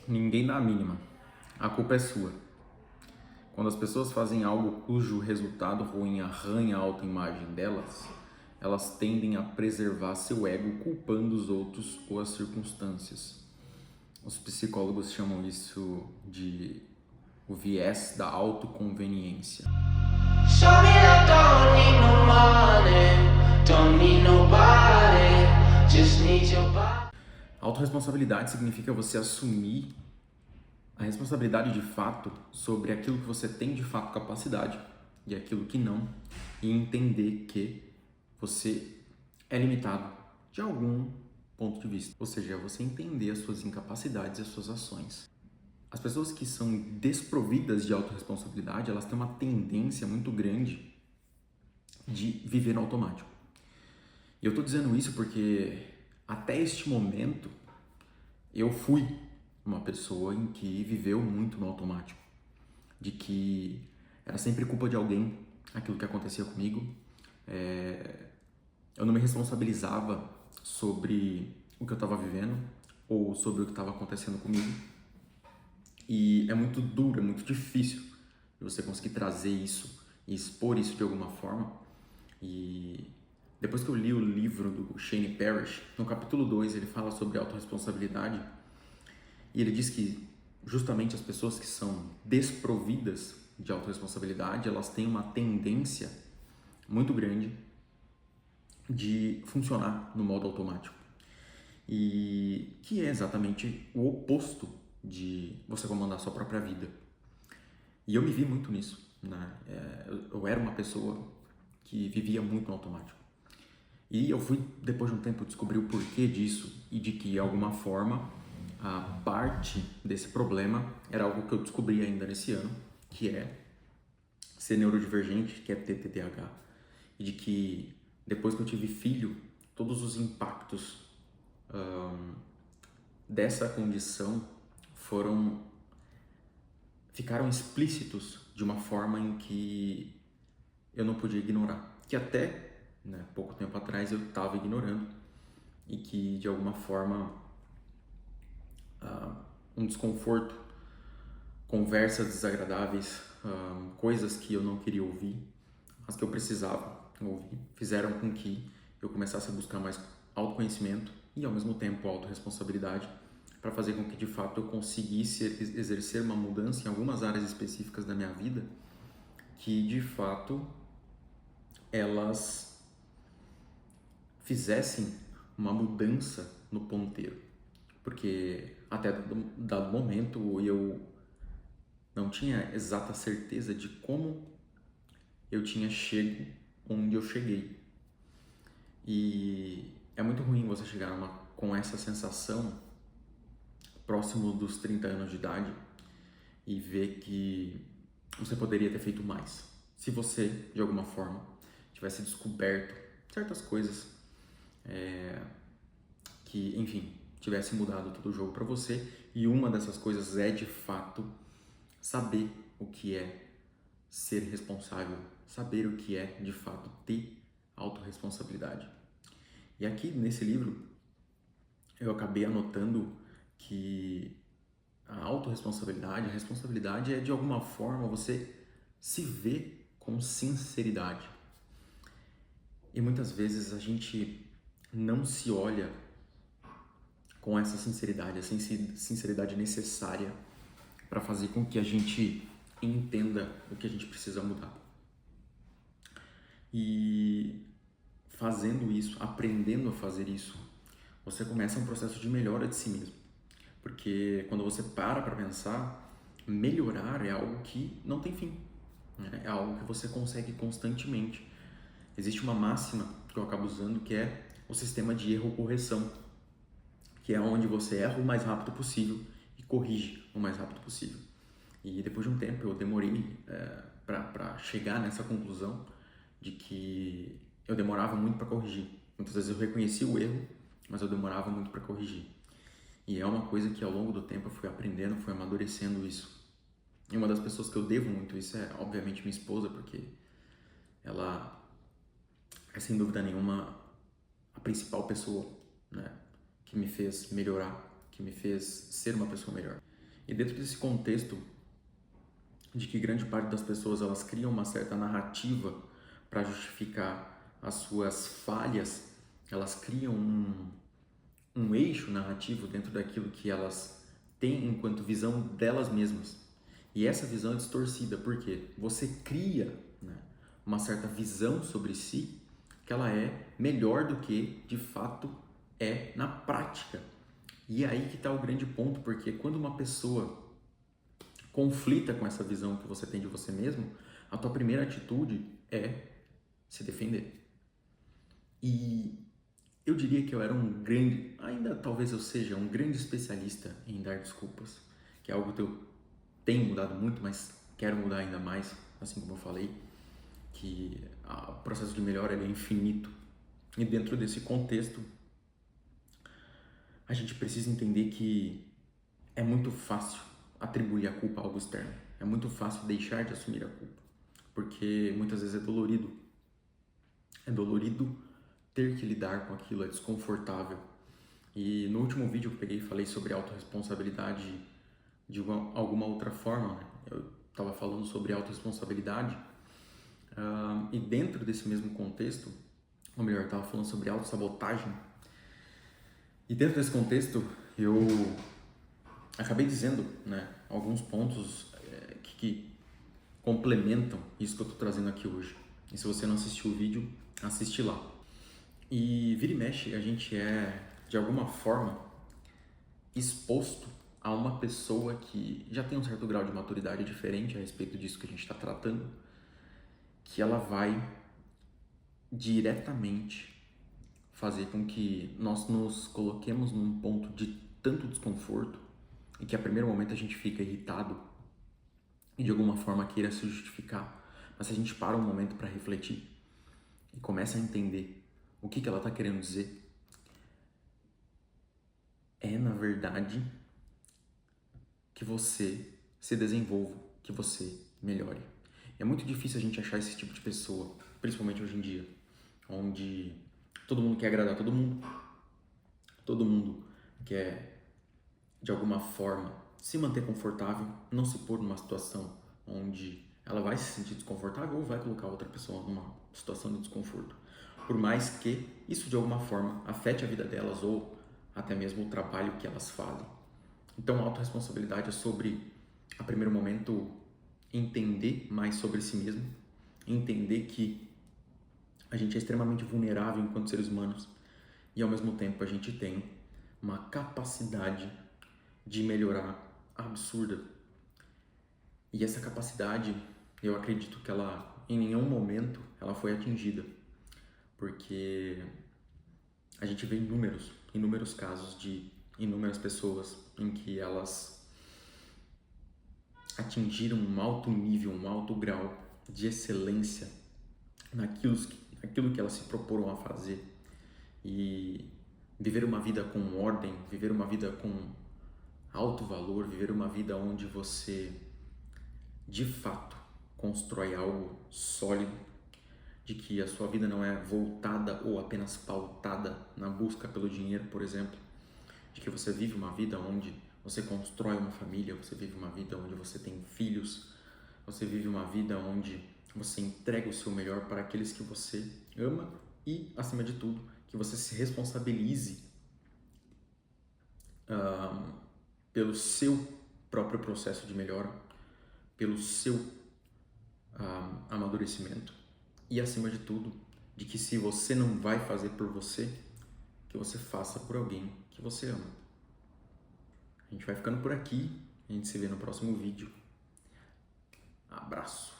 Ninguém dá a mínima. A culpa é sua. Quando as pessoas fazem algo cujo resultado ruim arranha a autoimagem delas, elas tendem a preservar seu ego culpando os outros ou as circunstâncias. Os psicólogos chamam isso de o viés da autoconveniência. Show me that don't need no money, don't need nobody, just need your body. Autorresponsabilidade significa você assumir a responsabilidade de fato sobre aquilo que você tem de fato capacidade e aquilo que não, e entender que você é limitado de algum ponto de vista. Ou seja, é você entender as suas incapacidades e as suas ações. As pessoas que são desprovidas de autorresponsabilidade, elas têm uma tendência muito grande de viver no automático. E eu estou dizendo isso porque até este momento eu fui uma pessoa em que viveu muito no automático, de que era sempre culpa de alguém aquilo que acontecia comigo. Eu não me responsabilizava sobre o que eu estava vivendo ou sobre o que estava acontecendo comigo. E é muito duro, é muito difícil você conseguir trazer isso e expor isso de alguma forma. E depois que eu li o livro do Shane Parrish, no capítulo 2 ele fala sobre autorresponsabilidade e ele diz que justamente as pessoas que são desprovidas de autorresponsabilidade, elas têm uma tendência muito grande de funcionar no modo automático. E que é exatamente o oposto de você comandar a sua própria vida. E eu me vi muito nisso, né? Eu era uma pessoa que vivia muito no automático. E eu fui, depois de um tempo, descobrir o porquê disso e de que, de alguma forma, a parte desse problema era algo que eu descobri ainda nesse ano, que é ser neurodivergente, que é ter TDAH. E de que, depois que eu tive filho, todos os impactos dessa condição ficaram explícitos de uma forma em que eu não podia ignorar. Que até, né, pouco tempo atrás eu estava ignorando e que, de alguma forma, um desconforto, conversas desagradáveis, coisas que eu não queria ouvir, mas que eu precisava ouvir, fizeram com que eu começasse a buscar mais autoconhecimento e, ao mesmo tempo, autorresponsabilidade, para fazer com que, de fato, eu conseguisse exercer uma mudança em algumas áreas específicas da minha vida que, de fato, elas fizessem uma mudança no ponteiro. Porque até dado momento eu não tinha exata certeza de como eu tinha chego onde eu cheguei. E é muito ruim você chegar com essa sensação próximo dos 30 anos de idade e ver que você poderia ter feito mais. Se você, de alguma forma, tivesse descoberto certas coisas que, enfim, tivesse mudado todo o jogo para você. E uma dessas coisas é, de fato, saber o que é ser responsável, saber o que é, de fato, ter autorresponsabilidade. E aqui, nesse livro, eu acabei anotando que a autorresponsabilidade, a responsabilidade é, de alguma forma, você se ver com sinceridade. E muitas vezes a gente não se olha com essa sinceridade, a sinceridade necessária para fazer com que a gente entenda o que a gente precisa mudar. E fazendo isso, aprendendo a fazer isso, você começa um processo de melhora de si mesmo. Porque quando você para pensar, melhorar é algo que não tem fim, né? É algo que você consegue constantemente. Existe uma máxima que eu acabo usando que é o sistema de erro-correção, que é onde você erra o mais rápido possível e corrige o mais rápido possível. E depois de um tempo eu demorei para chegar nessa conclusão de que eu demorava muito para corrigir. Muitas vezes eu reconhecia o erro, mas eu demorava muito para corrigir. E é uma coisa que ao longo do tempo eu fui aprendendo, fui amadurecendo isso. E uma das pessoas que eu devo muito isso é, obviamente, minha esposa, porque ela é, sem dúvida nenhuma, a principal pessoa, né, que me fez melhorar, que me fez ser uma pessoa melhor. E dentro desse contexto de que grande parte das pessoas elas criam uma certa narrativa para justificar as suas falhas, elas criam um eixo narrativo dentro daquilo que elas têm enquanto visão delas mesmas. E essa visão é distorcida, porque você cria, né, uma certa visão sobre si que ela é melhor do que de fato é na prática. E é aí que está o grande ponto, porque quando uma pessoa conflita com essa visão que você tem de você mesmo, a tua primeira atitude é se defender. E eu diria que eu era um grande, ainda talvez eu seja um grande especialista em dar desculpas, que é algo que eu tenho mudado muito, mas quero mudar ainda mais, assim como eu falei, que o processo de melhora ele é infinito. E dentro desse contexto, a gente precisa entender que é muito fácil atribuir a culpa a algo externo. É muito fácil deixar de assumir a culpa, porque muitas vezes é dolorido. É dolorido ter que lidar com aquilo, é desconfortável. E no último vídeo que eu peguei e falei sobre autorresponsabilidade de alguma outra forma, né? Eu estava falando sobre autorresponsabilidade e dentro desse mesmo contexto, ou melhor, eu estava falando sobre autossabotagem. E dentro desse contexto, eu acabei dizendo, né, alguns pontos que complementam isso que eu estou trazendo aqui hoje. E se você não assistiu o vídeo, assiste lá. E vira e mexe, a gente é, de alguma forma, exposto a uma pessoa que já tem um certo grau de maturidade diferente a respeito disso que a gente está tratando, que ela vai diretamente fazer com que nós nos coloquemos num ponto de tanto desconforto e que a primeiro momento a gente fica irritado e de alguma forma queira se justificar. Mas se a gente para um momento para refletir e começa a entender o que ela está querendo dizer, é na verdade que você se desenvolva, que você melhore. É muito difícil a gente achar esse tipo de pessoa, principalmente hoje em dia, onde todo mundo quer agradar todo mundo quer, de alguma forma, se manter confortável, não se pôr numa situação onde ela vai se sentir desconfortável ou vai colocar outra pessoa numa situação de desconforto. Por mais que isso, de alguma forma, afete a vida delas ou até mesmo o trabalho que elas fazem. Então, a autorresponsabilidade é sobre, a primeiro momento, entender mais sobre si mesmo, entender que a gente é extremamente vulnerável enquanto seres humanos e, ao mesmo tempo, a gente tem uma capacidade de melhorar absurda. E essa capacidade, eu acredito que ela, em nenhum momento, ela foi atingida, porque a gente vê inúmeros casos de inúmeras pessoas em que elas atingiram um alto nível, um alto grau de excelência naquilo que elas se proporam a fazer e viver uma vida com ordem, viver uma vida com alto valor, viver uma vida onde você de fato constrói algo sólido, de que a sua vida não é voltada ou apenas pautada na busca pelo dinheiro, por exemplo, de que você vive uma vida onde você constrói uma família, você vive uma vida onde você tem filhos, você vive uma vida onde você entrega o seu melhor para aqueles que você ama e, acima de tudo, que você se responsabilize pelo seu próprio processo de melhora, pelo seu amadurecimento e, acima de tudo, de que se você não vai fazer por você, que você faça por alguém que você ama. A gente vai ficando por aqui, a gente se vê no próximo vídeo. Abraço!